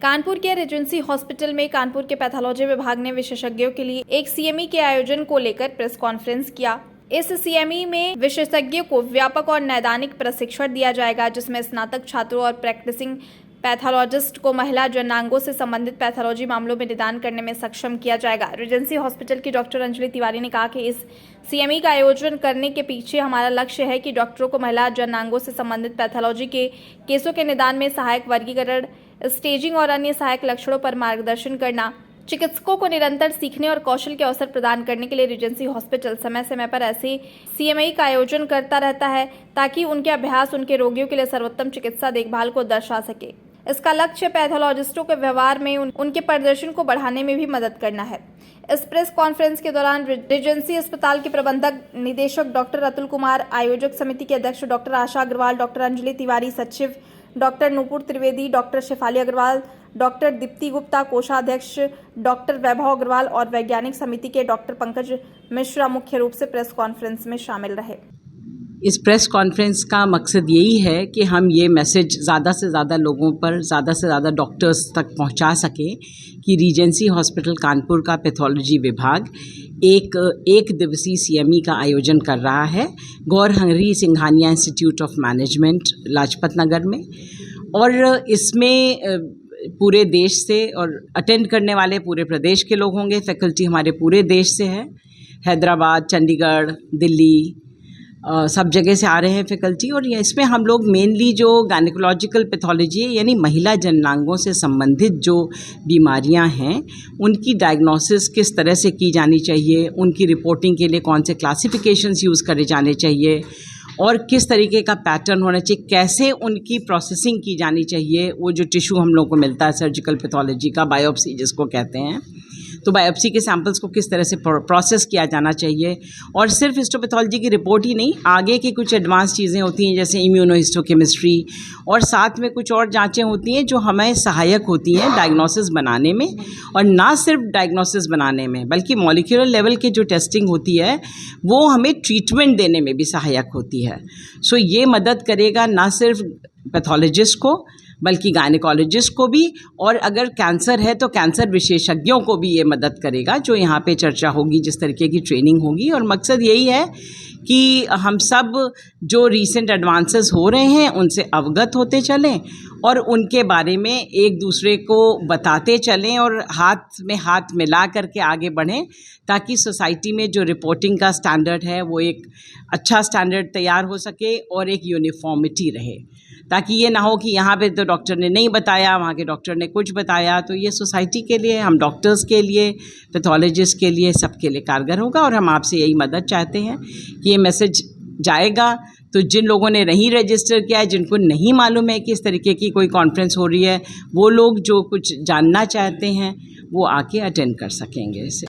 कानपुर के Regency hospital में कानपुर के पैथोलॉजी विभाग ने विशेषज्ञों के लिए एक सीएमई के आयोजन को लेकर प्रेस कॉन्फ्रेंस किया। इस सीएमई में विशेषज्ञों को व्यापक और नैदानिक प्रशिक्षण दिया जाएगा, जिसमें स्नातक छात्रों और प्रैक्टिसिंग पैथोलॉजिस्ट को महिला जननांगों से संबंधित पैथोलॉजी मामलों में निदान करने में सक्षम किया जाएगा। रेजेंसी हॉस्पिटल की डॉक्टर अंजलि तिवारी ने कहा कि इस सीएमई का आयोजन करने के पीछे हमारा लक्ष्य है कि डॉक्टरों को महिला जननांगों से संबंधित पैथोलॉजी के केसों के निदान में सहायक वर्गीकरण, स्टेजिंग और अन्य सहायक लक्षणों पर मार्गदर्शन करना। चिकित्सकों को निरंतर सीखने और कौशल के अवसर प्रदान करने के लिए रेजेंसी हॉस्पिटल समय समय पर ऐसे सीएमई का आयोजन करता रहता है, ताकि उनके अभ्यास उनके रोगियों के लिए सर्वोत्तम चिकित्सा देखभाल को दर्शा सके। इसका लक्ष्य पैथोलॉजिस्टों के व्यवहार में उनके प्रदर्शन को बढ़ाने में भी मदद करना है। इस प्रेस कॉन्फ्रेंस के दौरान रेजेंसी अस्पताल के प्रबंधक निदेशक डॉक्टर अतुल कुमार, आयोजक समिति के अध्यक्ष डॉक्टर आशा अग्रवाल, डॉक्टर अंजलि तिवारी, सचिव doctor Nupur Trivedi, doctor Shefali Agrawal, doctor Deepti Gupta, कोषाध्यक्ष डॉक्टर वैभव अग्रवाल और वैज्ञानिक समिति के डॉक्टर पंकज मिश्रा मुख्य रूप से प्रेस कॉन्फ्रेंस में शामिल रहे। इस प्रेस कॉन्फ्रेंस का मकसद यही है कि हम ये मैसेज ज़्यादा से ज़्यादा लोगों पर, ज़्यादा से ज़्यादा डॉक्टर्स तक पहुंचा सकें कि रीजेंसी हॉस्पिटल कानपुर का पैथोलॉजी विभाग एक दिवसीय सीएमई का आयोजन कर रहा है गौर-हंगरी Singhania institute of management Lajpat Nagar में। और इसमें पूरे देश से और अटेंड करने वाले पूरे प्रदेश के लोग होंगे। फैकल्टी हमारे पूरे देश से है, हैदराबाद, चंडीगढ़, दिल्ली, सब जगह से आ रहे हैं फैकल्टी। और इसमें हम लोग मेनली जो गायनेकोलॉजिकल पैथोलॉजी यानी महिला जननांगों से संबंधित जो बीमारियां हैं उनकी डायग्नोसिस किस तरह से की जानी चाहिए, उनकी रिपोर्टिंग के लिए कौन से क्लासिफिकेशंस यूज़ करे जाने चाहिए और किस तरीके का पैटर्न होना चाहिए, कैसे उनकी प्रोसेसिंग की जानी चाहिए। वो जो टिश्यू हम लोग को मिलता है सर्जिकल पैथोलॉजी का, बायोप्सी जिसको कहते हैं, तो बायोप्सी के सैंपल्स को किस तरह से प्रोसेस किया जाना चाहिए। और सिर्फ हिस्टोपैथोलॉजी की रिपोर्ट ही नहीं, आगे की कुछ एडवांस चीज़ें होती हैं जैसे इम्यूनोहिस्टोकेमिस्ट्री और साथ में कुछ और जांचें होती हैं जो हमें सहायक होती हैं डायग्नोसिस बनाने में। और ना सिर्फ डायग्नोसिस बनाने में बल्कि मॉलिक्यूलर लेवल की जो टेस्टिंग होती है वो हमें ट्रीटमेंट देने में भी सहायक होती है। सो ये मदद करेगा ना सिर्फ पैथोलॉजिस्ट को बल्कि गायनेकोलॉजिस्ट को भी, और अगर कैंसर है तो कैंसर विशेषज्ञों को भी ये मदद करेगा जो यहाँ पे चर्चा होगी, जिस तरीके की ट्रेनिंग होगी। और मकसद यही है कि हम सब जो रीसेंट एडवांसेस हो रहे हैं उनसे अवगत होते चलें और उनके बारे में एक दूसरे को बताते चलें और हाथ में हाथ मिला करके आगे बढ़ें, ताकि सोसाइटी में जो रिपोर्टिंग का स्टैंडर्ड है वो एक अच्छा स्टैंडर्ड तैयार हो सके और एक यूनिफॉर्मिटी रहे, ताकि ये ना हो कि यहाँ पे तो डॉक्टर ने नहीं बताया, वहाँ के डॉक्टर ने कुछ बताया। तो ये सोसाइटी के लिए, हम डॉक्टर्स के लिए, पैथोलॉजिस्ट के लिए, सबके लिए कारगर होगा। और हम आपसे यही मदद चाहते हैं कि ये मैसेज जाएगा तो जिन लोगों ने नहीं रजिस्टर किया है, जिनको नहीं मालूम है कि इस तरीके की कोई कॉन्फ्रेंस हो रही है, वो लोग जो कुछ जानना चाहते हैं वो आके अटेंड कर सकेंगे इसे।